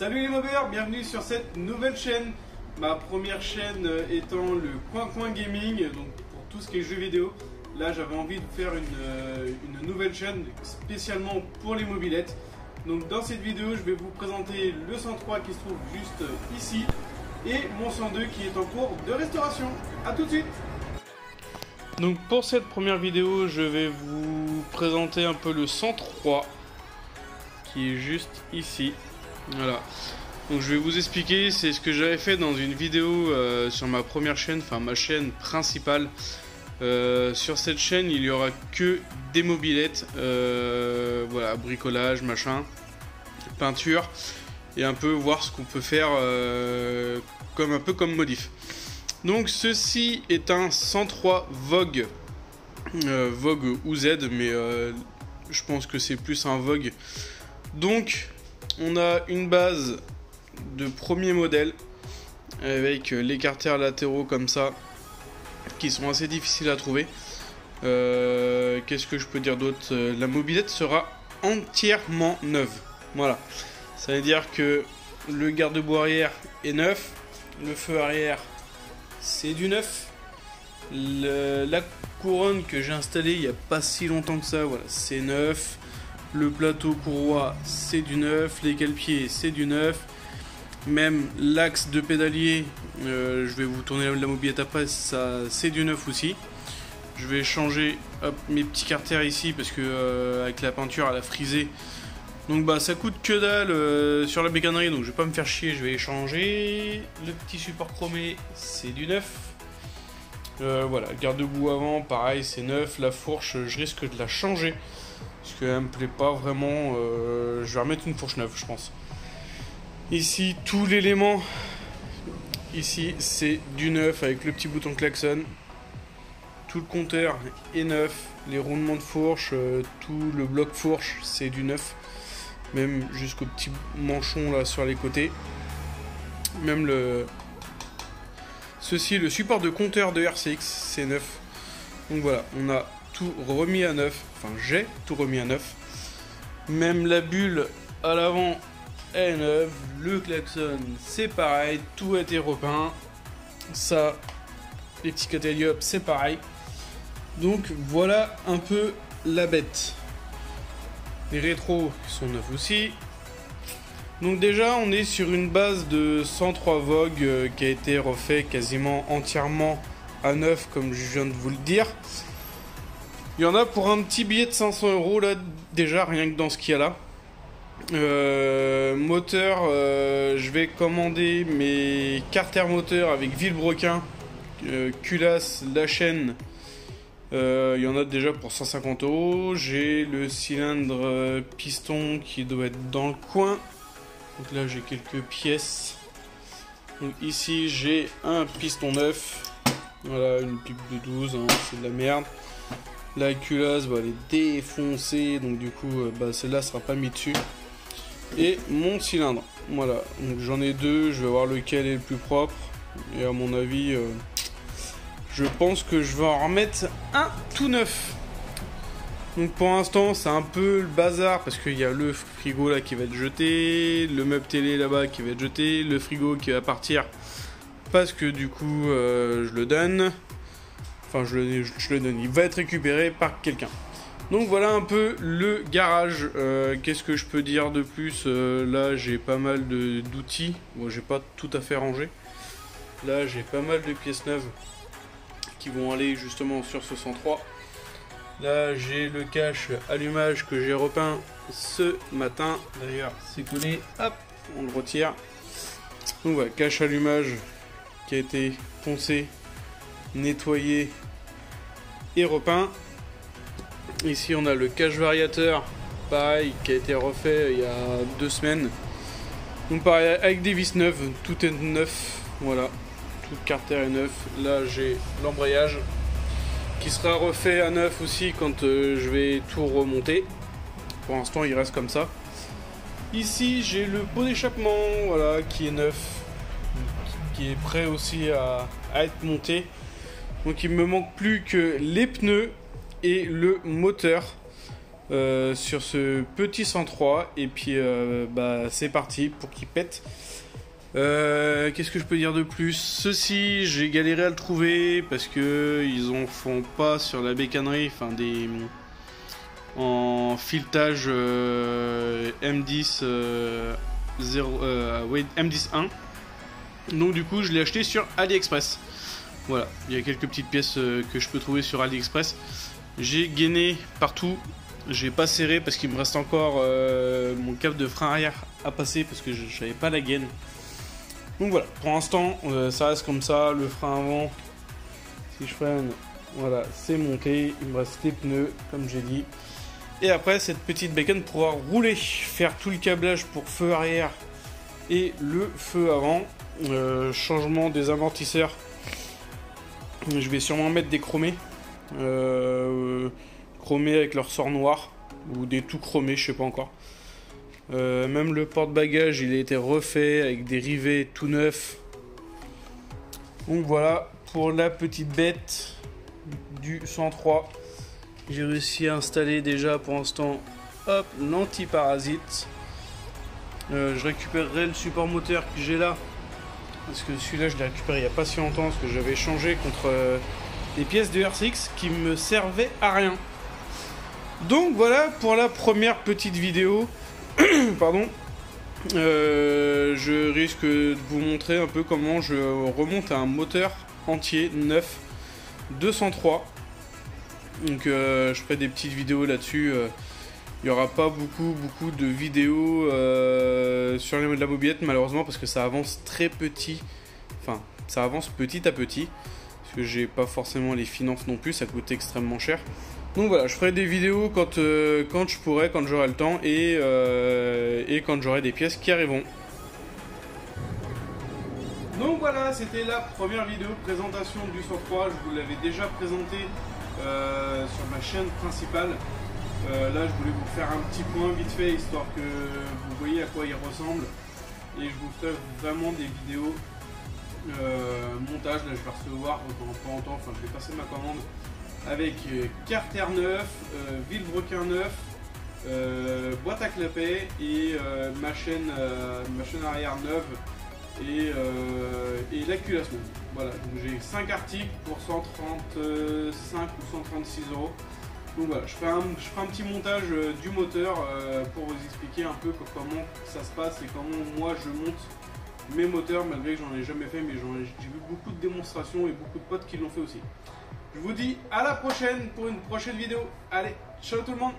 Salut les mobeurs, bienvenue sur cette nouvelle chaîne. Ma première chaîne étant le Coin Gaming, donc pour tout ce qui est jeux vidéo. Là j'avais envie de faire une nouvelle chaîne spécialement pour les mobylettes. Donc dans cette vidéo je vais vous présenter le 103 qui se trouve juste ici et mon 102 qui est en cours de restauration. A tout de suite. Donc pour cette première vidéo je vais vous présenter un peu le 103 qui est juste ici. Voilà, donc je vais vous expliquer, c'est ce que j'avais fait dans une vidéo sur ma première chaîne, enfin ma chaîne principale. Sur cette chaîne il y aura que des mobylettes, voilà, bricolage, machin, peinture, et un peu voir ce qu'on peut faire comme un peu comme modif. Donc ceci est un 103 Vogue, Vogue ou Z, mais je pense que c'est plus un Vogue. Donc on a une base de premier modèle avec les carters latéraux comme ça qui sont assez difficiles à trouver. Qu'est-ce que je peux dire d'autre? La mobylette sera entièrement neuve. Voilà, ça veut dire que le garde-boue arrière est neuf, le feu arrière c'est du neuf, la couronne que j'ai installée il n'y a pas si longtemps que ça, voilà, c'est neuf. Le plateau courroie c'est du neuf, les cale-pieds c'est du neuf, même l'axe de pédalier, je vais vous tourner la mobylette après, ça c'est du neuf aussi. Je vais changer mes petits carters ici parce que avec la peinture elle a frisé, donc bah ça coûte que dalle sur la bécannerie, donc je vais pas me faire chier, je vais changer. Le petit support chromé c'est du neuf. Voilà, garde-boue avant pareil c'est neuf, la fourche je risque de la changer parce qu'elle me plaît pas vraiment, je vais remettre une fourche neuve je pense. Ici tout l'élément, ici c'est du neuf avec le petit bouton klaxon, tout le compteur est neuf, les roulements de fourche, tout le bloc fourche c'est du neuf, même jusqu'au petit manchon là sur les côtés, même ceci, le support de compteur de RCX c'est neuf. Donc voilà, on a tout remis à neuf, enfin j'ai tout remis à neuf, même la bulle à l'avant est neuve, le klaxon c'est pareil, tout a été repeint, ça, les petits catalyopes c'est pareil. Donc voilà un peu la bête. Les rétros sont neufs aussi. Donc déjà on est sur une base de 103 Vogue qui a été refait quasiment entièrement à neuf comme je viens de vous le dire. Il y en a pour un petit billet de 500 € là, déjà rien que dans ce qu'il y a là. Moteur, je vais commander mes carters moteurs avec Villebrequin, culasse, la chaîne. Il y en a déjà pour 150 €. J'ai le cylindre piston qui doit être dans le coin. Donc là j'ai quelques pièces. Donc ici j'ai un piston neuf. Voilà, une pipe de 12, hein, c'est de la merde. La culasse, bah, elle est défoncée, donc du coup, bah, celle-là sera pas mise dessus. Et mon cylindre, voilà. Donc j'en ai deux, je vais voir lequel est le plus propre. Et à mon avis, je pense que je vais en remettre un tout neuf. Donc pour l'instant, c'est un peu le bazar parce qu'il y a le frigo là qui va être jeté, le meuble télé là-bas qui va être jeté, le frigo qui va partir parce que du coup, je le donne. Enfin, je le donne, il va être récupéré par quelqu'un. Donc voilà un peu le garage. Qu'est-ce que je peux dire de plus? Là, j'ai pas mal d'outils. Bon, j'ai pas tout à fait rangé. Là, j'ai pas mal de pièces neuves qui vont aller justement sur ce 103. Là, j'ai le cache allumage que j'ai repeint ce matin. D'ailleurs, c'est collé. Hop, on le retire. Donc voilà, cache allumage qui a été poncé, nettoyé et repeint. Ici on a le cache variateur, pareil, qui a été refait il y a 2 semaines. Donc pareil, avec des vis neuves, tout est neuf, voilà, tout le carter est neuf. Là j'ai l'embrayage qui sera refait à neuf aussi quand je vais tout remonter. Pour l'instant il reste comme ça. Ici j'ai le pot d'échappement, voilà, qui est neuf, qui est prêt aussi à être monté. Donc il me manque plus que les pneus et le moteur. sur ce petit 103 et puis bah, c'est parti pour qu'il pète. Qu'est-ce que je peux dire de plus? Ceci, j'ai galéré à le trouver parce que ils en font pas sur la bécannerie, enfin des en filetage M10 M10-1. Donc du coup, je l'ai acheté sur AliExpress. Voilà, il y a quelques petites pièces que je peux trouver sur AliExpress. J'ai gainé partout. J'ai pas serré parce qu'il me reste encore mon câble de frein arrière à passer parce que j'avais pas la gaine. Donc voilà, pour l'instant ça reste comme ça. Le frein avant, si je freine, voilà, c'est monté. Il me reste les pneus comme j'ai dit. Et après cette petite bécane pourra rouler, faire tout le câblage pour feu arrière et le feu avant. Changement des amortisseurs. Je vais sûrement mettre des chromés. Chromés avec leur sort noir ou des tout chromés, je sais pas encore. Même le porte-bagages il a été refait avec des rivets tout neufs. Donc voilà pour la petite bête du 103. J'ai réussi à installer déjà pour l'instant l'anti-parasite. Je récupérerai le support moteur que j'ai là parce que celui-là je l'ai récupéré il n'y a pas si longtemps parce que j'avais changé contre des pièces de RCX qui me servaient à rien. Donc voilà pour la première petite vidéo. Pardon. Je risque de vous montrer un peu comment je remonte un moteur entier neuf 203. Donc je ferai des petites vidéos là-dessus. Il n'y aura pas beaucoup de vidéos sur la mobilette malheureusement parce que ça avance très petit. Enfin, ça avance petit à petit. Parce que j'ai pas forcément les finances non plus, ça coûte extrêmement cher. Donc voilà, je ferai des vidéos quand je pourrai, quand j'aurai le temps et quand j'aurai des pièces qui arriveront. Donc voilà, c'était la première vidéo de présentation du 103. Je vous l'avais déjà présenté sur ma chaîne principale. Là, je voulais vous faire un petit point vite fait, histoire que vous voyez à quoi il ressemble. Et je vous ferai vraiment des vidéos montage. Là, je vais recevoir dans pas longtemps, enfin, je vais passer ma commande avec carter neuf, vilebrequin neuf, boîte à clapet et ma chaîne arrière neuve et la culasse neuve. Voilà, donc j'ai 5 articles pour 135 ou 136 euros. Donc voilà, je ferai un petit montage du moteur pour vous expliquer un peu comment ça se passe et comment moi je monte mes moteurs, malgré que j'en ai jamais fait, mais j'ai vu beaucoup de démonstrations et beaucoup de potes qui l'ont fait aussi. Je vous dis à la prochaine pour une prochaine vidéo. Allez, ciao tout le monde!